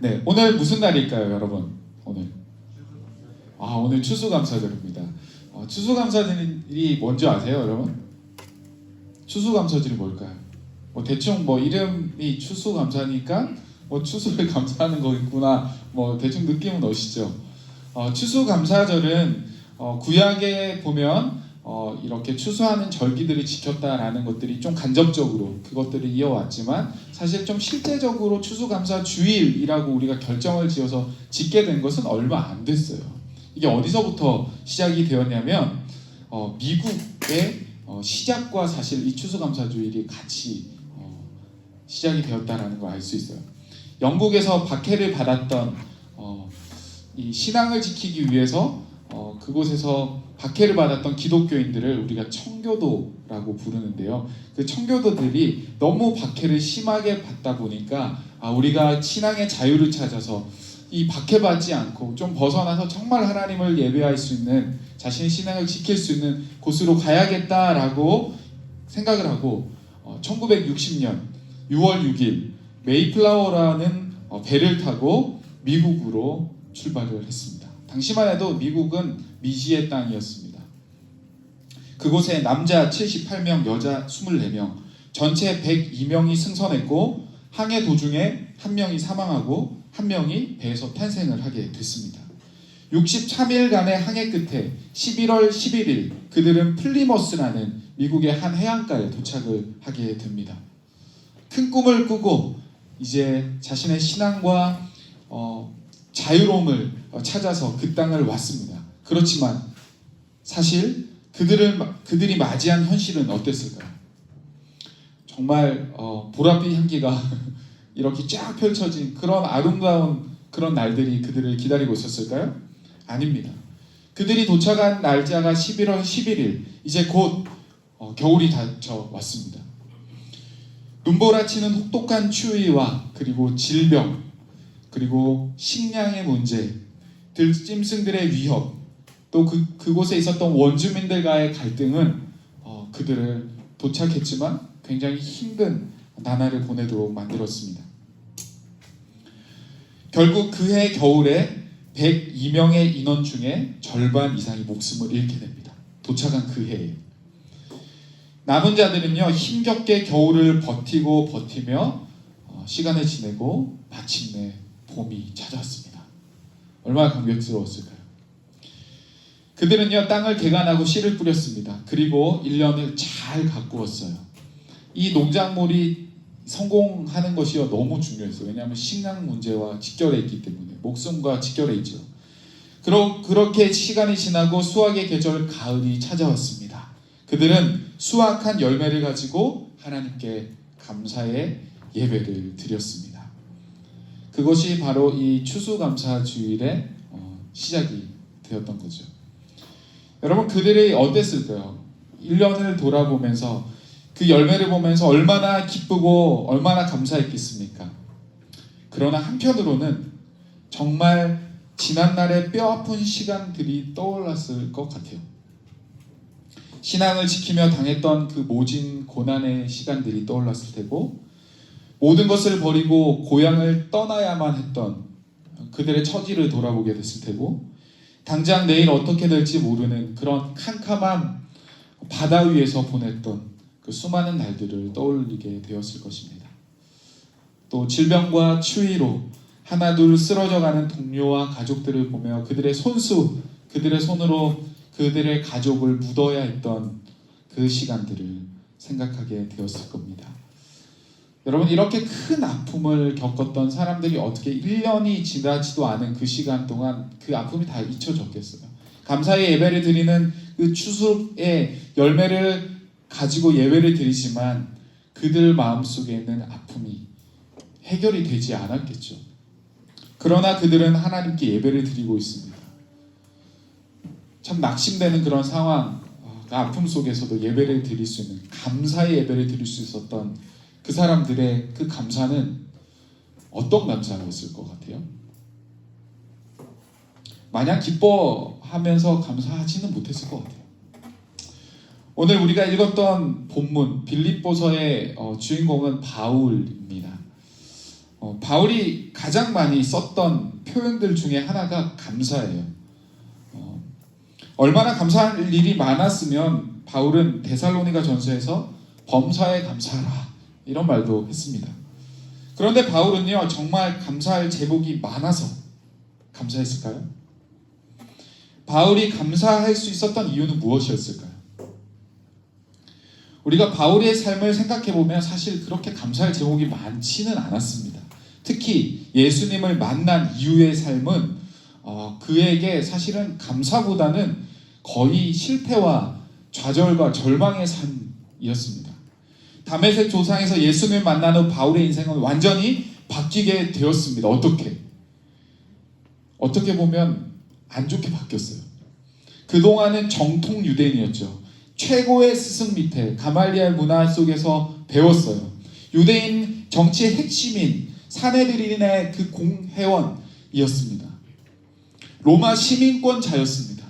네, 오늘 무슨 날일까요, 여러분? 오늘 추수감사절입니다. 추수감사절이 뭔지 아세요, 여러분? 추수감사절이 뭘까요? 대충 이름이 추수감사니까 추수를 감사하는 거겠구나. 대충 느낌은 오시죠? 추수감사절은 구약에 보면 이렇게 추수하는 절기들을 지켰다라는 것들이 좀 간접적으로 그것들을 이어왔지만 사실 좀 실제적으로 추수감사 주일이라고 우리가 결정을 지어서 짓게 된 것은 얼마 안 됐어요. 이게 어디서부터 시작이 되었냐면 미국의 시작과 사실 이 추수감사 주일이 같이 시작이 되었다라는 걸 알 수 있어요. 영국에서 박해를 받았던 이 신앙을 지키기 위해서 그곳에서 박해를 받았던 기독교인들을 우리가 청교도라고 부르는데요. 그 청교도들이 너무 박해를 심하게 받다 보니까 우리가 신앙의 자유를 찾아서 이 박해받지 않고 좀 벗어나서 정말 하나님을 예배할 수 있는, 자신의 신앙을 지킬 수 있는 곳으로 가야겠다라고 생각을 하고 1960년 6월 6일 메이플라워라는 배를 타고 미국으로 출발을 했습니다. 당시만 해도 미국은 미지의 땅이었습니다. 그곳에 남자 78명, 여자 24명, 전체 102명이 승선했고 항해 도중에 한 명이 사망하고 한 명이 배에서 탄생을 하게 됐습니다. 63일간의 항해 끝에 11월 11일 그들은 플리머스라는 미국의 한 해안가에 도착을 하게 됩니다. 큰 꿈을 꾸고 이제 자신의 신앙과 자유로움을 찾아서 그 땅을 왔습니다. 그렇지만 사실 그들이 맞이한 현실은 어땠을까요? 정말 보랏빛 향기가 이렇게 쫙 펼쳐진 그런 아름다운 그런 날들이 그들을 기다리고 있었을까요? 아닙니다. 그들이 도착한 날짜가 11월 11일, 이제 곧 겨울이 닥쳐왔습니다. 눈보라치는 혹독한 추위와 그리고 질병, 그리고 식량의 문제, 들짐승들의 위협, 또 그곳에 있었던 원주민들과의 갈등은 그들을 도착했지만 굉장히 힘든 나날을 보내도록 만들었습니다. 결국 그해 겨울에 102명의 인원 중에 절반 이상이 목숨을 잃게 됩니다. 도착한 그 해에. 남은 자들은요, 힘겹게 겨울을 버티며 시간을 지내고 마침내 봄이 찾아왔습니다. 얼마나 감격스러웠을까요? 그들은요, 땅을 개간하고 씨를 뿌렸습니다. 그리고 1년을 잘 가꾸었어요. 이 농작물이 성공하는 것이 너무 중요했어요. 왜냐하면 식량 문제와 직결해 있기 때문에, 목숨과 직결해 있죠. 그렇게 시간이 지나고 수확의 계절 가을이 찾아왔습니다. 그들은 수확한 열매를 가지고 하나님께 감사의 예배를 드렸습니다. 그것이 바로 이 추수감사주일의 시작이 되었던 거죠. 여러분, 그들이 어땠을까요? 1년을 돌아보면서 그 열매를 보면서 얼마나 기쁘고 얼마나 감사했겠습니까? 그러나 한편으로는 정말 지난날의 뼈아픈 시간들이 떠올랐을 것 같아요. 신앙을 지키며 당했던 그 모진 고난의 시간들이 떠올랐을 테고, 모든 것을 버리고 고향을 떠나야만 했던 그들의 처지를 돌아보게 됐을 테고, 당장 내일 어떻게 될지 모르는 그런 캄캄한 바다 위에서 보냈던 그 수많은 날들을 떠올리게 되었을 것입니다. 또 질병과 추위로 하나둘 쓰러져가는 동료와 가족들을 보며 그들의 손으로 그들의 가족을 묻어야 했던 그 시간들을 생각하게 되었을 겁니다. 여러분, 이렇게 큰 아픔을 겪었던 사람들이 어떻게 1년이 지나지도 않은 그 시간 동안 그 아픔이 다 잊혀졌겠어요? 감사의 예배를 드리는 그 추수의 열매를 가지고 예배를 드리지만 그들 마음속에 있는 아픔이 해결이 되지 않았겠죠. 그러나 그들은 하나님께 예배를 드리고 있습니다. 참 낙심되는 그런 상황, 아픔 속에서도 예배를 드릴 수 있는, 감사의 예배를 드릴 수 있었던 그 사람들의 그 감사는 어떤 감사였을 것 같아요? 마냥 기뻐하면서 감사하지는 못했을 것 같아요. 오늘 우리가 읽었던 본문 빌립보서의 주인공은 바울입니다. 바울이 가장 많이 썼던 표현들 중에 하나가 감사예요. 얼마나 감사할 일이 많았으면 바울은 데살로니가 전서에서 범사에 감사하라 이런 말도 했습니다. 그런데 바울은요, 정말 감사할 제목이 많아서 감사했을까요? 바울이 감사할 수 있었던 이유는 무엇이었을까요? 우리가 바울의 삶을 생각해보면 사실 그렇게 감사할 제목이 많지는 않았습니다. 특히 예수님을 만난 이후의 삶은 그에게 사실은 감사보다는 거의 실패와 좌절과 절망의 삶이었습니다. 다메섹 조상에서 예수님을 만난 후 바울의 인생은 완전히 바뀌게 되었습니다. 어떻게 보면 안 좋게 바뀌었어요. 그동안은 정통 유대인이었죠. 최고의 스승 밑에 가말리엘 문화 속에서 배웠어요. 유대인 정치의 핵심인 사내드린의 그 공회원이었습니다. 로마 시민권자였습니다.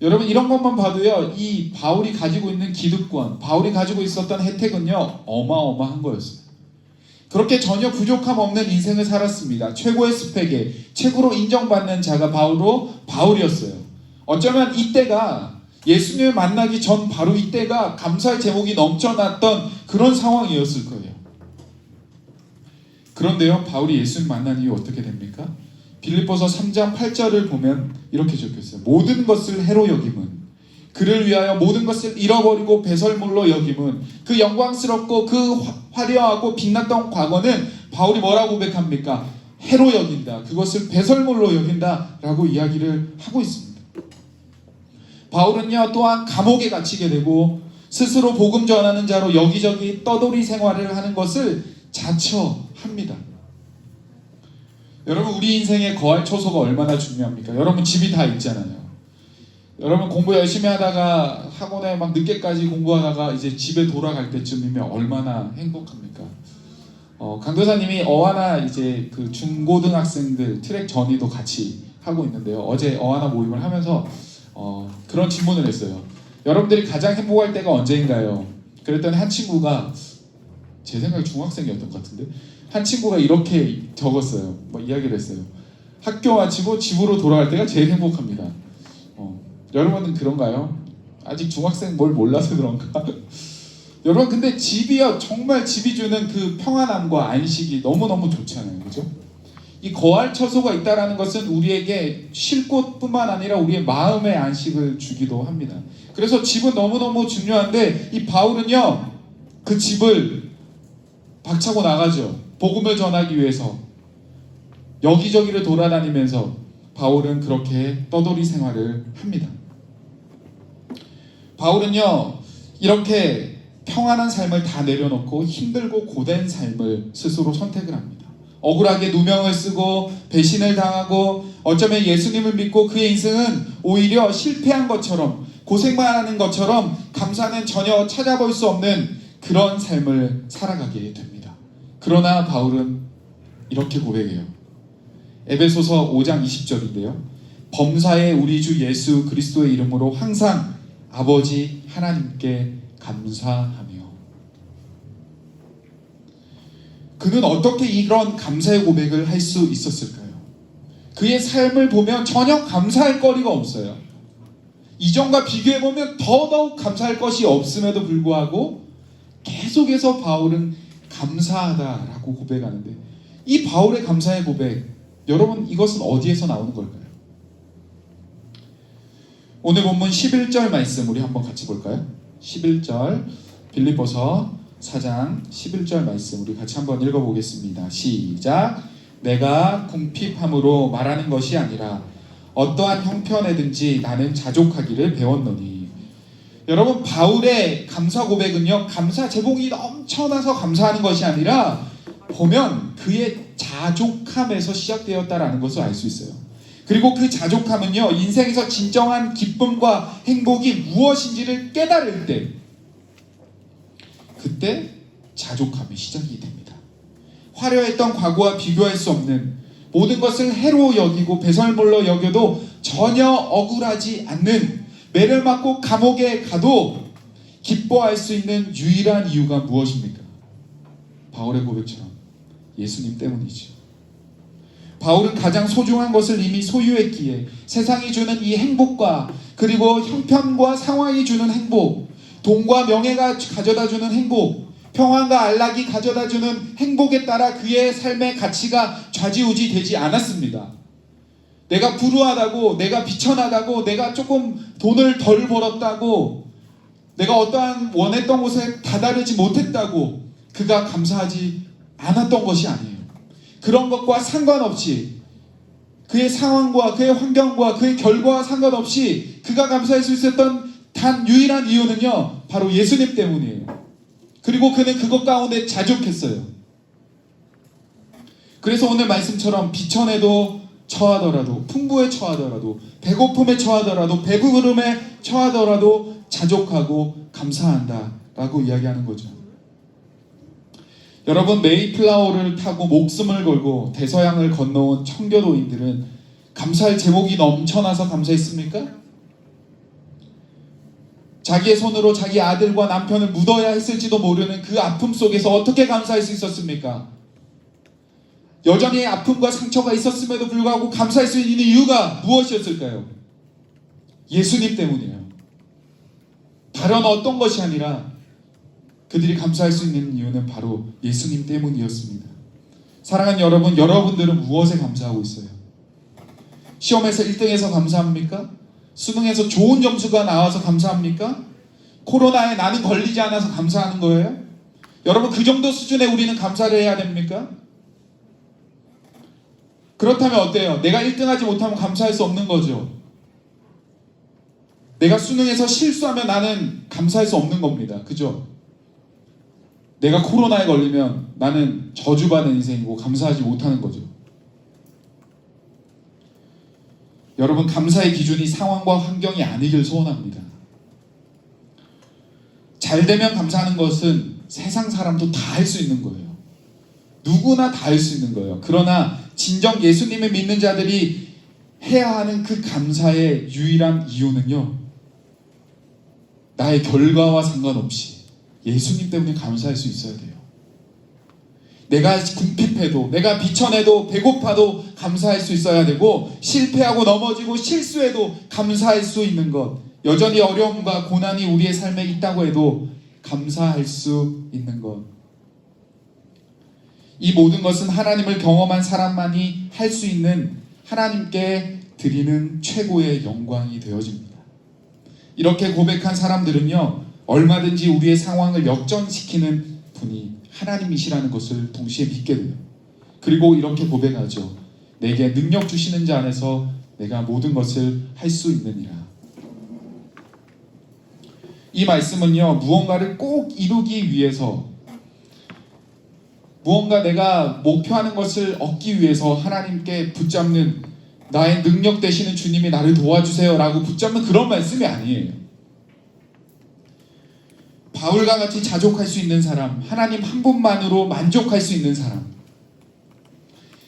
여러분, 이런 것만 봐도요, 이 바울이 가지고 있는 기득권, 바울이 가지고 있었던 혜택은요, 어마어마한 거였어요. 그렇게 전혀 부족함 없는 인생을 살았습니다. 최고의 스펙에 최고로 인정받는 자가 바울이었어요. 어쩌면 이때가 예수님을 만나기 전 바로 이때가 감사의 제목이 넘쳐났던 그런 상황이었을 거예요. 그런데요, 바울이 예수님 만난 이후 어떻게 됩니까? 빌립보서 3장 8절을 보면 이렇게 적혀있어요. 모든 것을 해로 여김은, 그를 위하여 모든 것을 잃어버리고 배설물로 여김은, 그 영광스럽고 그 화려하고 빛났던 과거는 바울이 뭐라고 고백합니까? 해로 여긴다. 그것을 배설물로 여긴다 라고 이야기를 하고 있습니다. 바울은요, 또한 감옥에 갇히게 되고 스스로 복음 전하는 자로 여기저기 떠돌이 생활을 하는 것을 자처합니다. 여러분, 우리 인생의 거할 처소가 얼마나 중요합니까? 여러분, 집이 다 있잖아요. 여러분, 공부 열심히 하다가 학원에 막 늦게까지 공부하다가 이제 집에 돌아갈 때쯤이면 얼마나 행복합니까? 강도사님이 어하나 이제 그 중고등학생들 트랙 전이도 같이 하고 있는데요. 어제 어하나 모임을 하면서 그런 질문을 했어요. 여러분들이 가장 행복할 때가 언제인가요? 그랬더니 한 친구가, 제 생각에 중학생이었던 것 같은데, 한 친구가 이렇게 적었어요. 이야기를 했어요. 학교 마치고 집으로 돌아갈 때가 제일 행복합니다. 여러분은 그런가요? 아직 중학생 뭘 몰라서 그런가? 여러분, 근데 집이요, 정말 집이 주는 그 평안함과 안식이 너무너무 좋잖아요. 그죠? 이 거할 처소가 있다는 것은 우리에게 쉴 곳뿐만 아니라 우리의 마음의 안식을 주기도 합니다. 그래서 집은 너무너무 중요한데, 이 바울은요, 그 집을 박차고 나가죠. 복음을 전하기 위해서 여기저기를 돌아다니면서 바울은 그렇게 떠돌이 생활을 합니다. 바울은요, 이렇게 평안한 삶을 다 내려놓고 힘들고 고된 삶을 스스로 선택을 합니다. 억울하게 누명을 쓰고 배신을 당하고 어쩌면 예수님을 믿고 그의 인생은 오히려 실패한 것처럼, 고생만 하는 것처럼 감사는 전혀 찾아볼 수 없는 그런 삶을 살아가게 됩니다. 그러나 바울은 이렇게 고백해요. 에베소서 5장 20절인데요. 범사에 우리 주 예수 그리스도의 이름으로 항상 아버지 하나님께 감사하며. 그는 어떻게 이런 감사의 고백을 할 수 있었을까요? 그의 삶을 보면 전혀 감사할 거리가 없어요. 이전과 비교해보면 더더욱 감사할 것이 없음에도 불구하고 계속해서 바울은 감사하다라고 고백하는데, 이 바울의 감사의 고백, 여러분, 이것은 어디에서 나오는 걸까요? 오늘 본문 11절 말씀 우리 한번 같이 볼까요? 11절, 빌립보서 4장 11절 말씀 우리 같이 한번 읽어보겠습니다. 시작. 내가 궁핍함으로 말하는 것이 아니라 어떠한 형편에든지 나는 자족하기를 배웠노니. 여러분, 바울의 감사 고백은요, 감사 제목이 넘쳐나서 감사하는 것이 아니라 보면 그의 자족함에서 시작되었다라는 것을 알 수 있어요. 그리고 그 자족함은요, 인생에서 진정한 기쁨과 행복이 무엇인지를 깨달을 때, 그때 자족함이 시작이 됩니다. 화려했던 과거와 비교할 수 없는, 모든 것을 해로 여기고 배설물로 여겨도 전혀 억울하지 않는, 매를 맞고 감옥에 가도 기뻐할 수 있는 유일한 이유가 무엇입니까? 바울의 고백처럼 예수님 때문이죠. 바울은 가장 소중한 것을 이미 소유했기에 세상이 주는 이 행복과 그리고 형편과 상황이 주는 행복, 돈과 명예가 가져다주는 행복, 평안과 안락이 가져다주는 행복에 따라 그의 삶의 가치가 좌지우지 되지 않았습니다. 내가 불우하다고, 내가 비천하다고, 내가 조금 돈을 덜 벌었다고, 내가 어떠한 원했던 곳에 다다르지 못했다고 그가 감사하지 않았던 것이 아니에요. 그런 것과 상관없이, 그의 상황과 그의 환경과 그의 결과와 상관없이 그가 감사할 수 있었던 단 유일한 이유는요, 바로 예수님 때문이에요. 그리고 그는 그것 가운데 자족했어요. 그래서 오늘 말씀처럼 비천에도 처하더라도, 풍부에 처하더라도, 배고픔에 처하더라도, 배부름에 처하더라도 자족하고 감사한다 라고 이야기하는 거죠. 여러분, 메이플라워를 타고 목숨을 걸고 대서양을 건너온 청교도인들은 감사할 제목이 넘쳐나서 감사했습니까? 자기의 손으로 자기 아들과 남편을 묻어야 했을지도 모르는 그 아픔 속에서 어떻게 감사할 수 있었습니까? 여전히 아픔과 상처가 있었음에도 불구하고 감사할 수 있는 이유가 무엇이었을까요? 예수님 때문이에요. 다른 어떤 것이 아니라 그들이 감사할 수 있는 이유는 바로 예수님 때문이었습니다. 사랑하는 여러분, 여러분들은 무엇에 감사하고 있어요? 시험에서 1등해서 감사합니까? 수능에서 좋은 점수가 나와서 감사합니까? 코로나에 나는 걸리지 않아서 감사하는 거예요? 여러분, 그 정도 수준에 우리는 감사를 해야 됩니까? 그렇다면 어때요? 내가 1등하지 못하면 감사할 수 없는 거죠. 내가 수능에서 실수하면 나는 감사할 수 없는 겁니다. 그죠? 내가 코로나에 걸리면 나는 저주받은 인생이고 감사하지 못하는 거죠. 여러분, 감사의 기준이 상황과 환경이 아니길 소원합니다. 잘 되면 감사하는 것은 세상 사람도 다 할 수 있는 거예요. 누구나 다 할 수 있는 거예요. 그러나 진정 예수님을 믿는 자들이 해야 하는 그 감사의 유일한 이유는요, 나의 결과와 상관없이 예수님 때문에 감사할 수 있어야 돼요. 내가 궁핍해도, 내가 비천해도, 배고파도 감사할 수 있어야 되고, 실패하고 넘어지고 실수해도 감사할 수 있는 것, 여전히 어려움과 고난이 우리의 삶에 있다고 해도 감사할 수 있는 것, 이 모든 것은 하나님을 경험한 사람만이 할 수 있는 하나님께 드리는 최고의 영광이 되어집니다. 이렇게 고백한 사람들은요, 얼마든지 우리의 상황을 역전시키는 분이 하나님이시라는 것을 동시에 믿게 돼요. 그리고 이렇게 고백하죠. 내게 능력 주시는 자 안에서 내가 모든 것을 할 수 있느니라. 이 말씀은요, 무언가를 꼭 이루기 위해서, 무언가 내가 목표하는 것을 얻기 위해서 하나님께 붙잡는, 나의 능력 되시는 주님이 나를 도와주세요 라고 붙잡는 그런 말씀이 아니에요. 바울과 같이 자족할 수 있는 사람, 하나님 한 분만으로 만족할 수 있는 사람,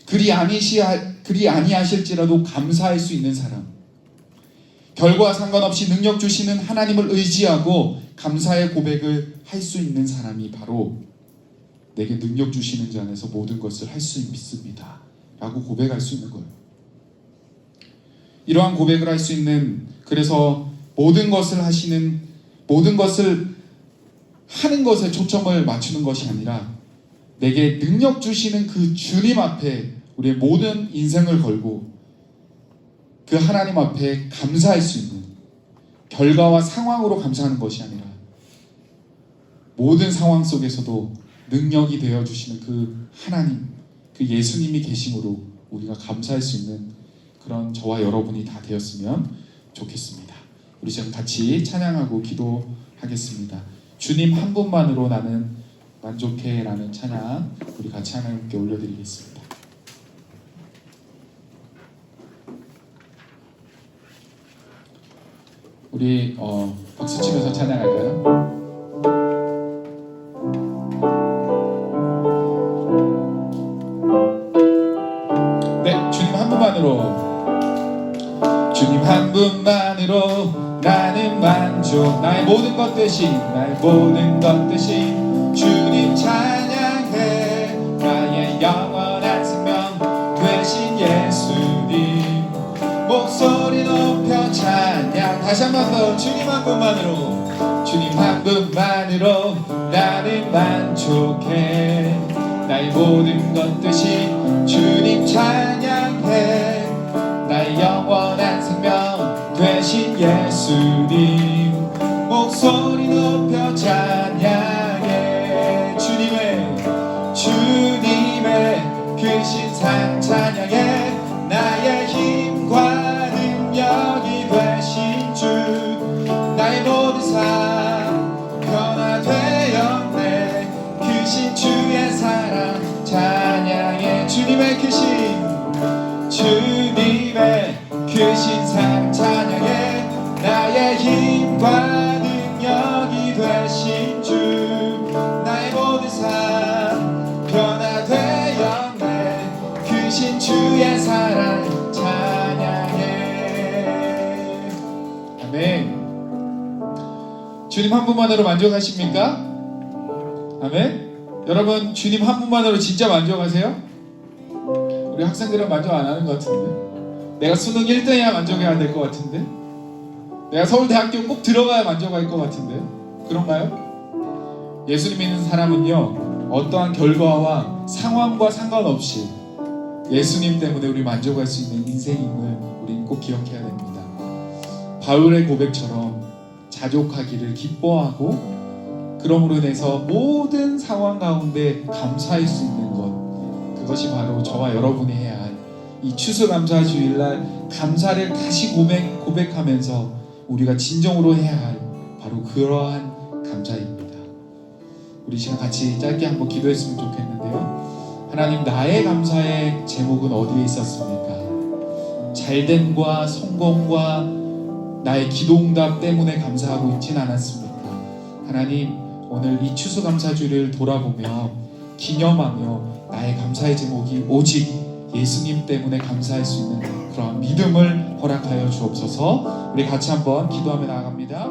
그리 아니하실지라도 감사할 수 있는 사람, 결과와 상관없이 능력 주시는 하나님을 의지하고 감사의 고백을 할 수 있는 사람이 바로 내게 능력 주시는 자 안에서 모든 것을 할 수 있습니다 라고 고백할 수 있는 거예요. 이러한 고백을 할 수 있는, 그래서 모든 것을 하는 것에 초점을 맞추는 것이 아니라 내게 능력 주시는 그 주님 앞에 우리의 모든 인생을 걸고 그 하나님 앞에 감사할 수 있는, 결과와 상황으로 감사하는 것이 아니라 모든 상황 속에서도 능력이 되어주시는 그 하나님, 그 예수님이 계심으로 우리가 감사할 수 있는 그런 저와 여러분이 다 되었으면 좋겠습니다. 우리 지금 같이 찬양하고 기도하겠습니다. 주님 한 분만으로 나는 만족해 라는 찬양 우리 같이 하나님께 올려드리겠습니다. 우리 박수치면서 찬양할까요? 주님 한 분만으로 나는 만족, 나의 모든 것 대신 주님 찬양해 나의 영 다시 한 번 더. 주님 한 분만으로. 주님 한 분만으로 나는 만족해. 나의 모든 것 되신 주님 찬양해. 나의 영원한 생명 되신 예수님 목소리 높여 찬양해. 주님의 그 신상 찬양해. 나의 힘과 능력이 되신 주 나의 모든 삶 변화되었네. 크신 주의 사랑 찬양해. 주님의 크신 상 찬양해. 나의 힘과 능력이 되신 주 나의 모든 삶 변화되었네. 크신 주의 사랑 찬양해. 아멘. 주님 한 분만으로 만족하십니까? 아멘. 여러분 주님 한 분만으로 진짜 만족하세요? 우리 학생들은 만족 안 하는 것 같은데. 내가 수능 1등해야 만족해야 될 것 같은데. 내가 서울대학교 꼭 들어가야 만족할 것 같은데. 그런가요? 예수님 믿는 사람은요, 어떠한 결과와 상황과 상관없이 예수님 때문에 우리 만족할 수 있는 인생임을 우리는 꼭 기억해야 됩니다. 바울의 고백처럼 자족하기를 기뻐하고 그러므로 인해서 모든 상황 가운데 감사할 수 있는 것, 그것이 바로 저와 여러분이 해야 할 이 추수감사 주일날 감사를 다시 고백하면서 우리가 진정으로 해야 할 바로 그러한 감사입니다. 우리 시간 같이 짧게 한번 기도했으면 좋겠는데요. 하나님, 나의 감사의 제목은 어디에 있었습니까? 잘됨과 성공과 나의 기도응답 때문에 감사하고 있진 않았습니까? 하나님, 오늘 이 추수감사주를 돌아보며 기념하며 나의 감사의 제목이 오직 예수님 때문에 감사할 수 있는 그러한 믿음을 허락하여 주옵소서. 우리 같이 한번 기도하며 나아갑니다.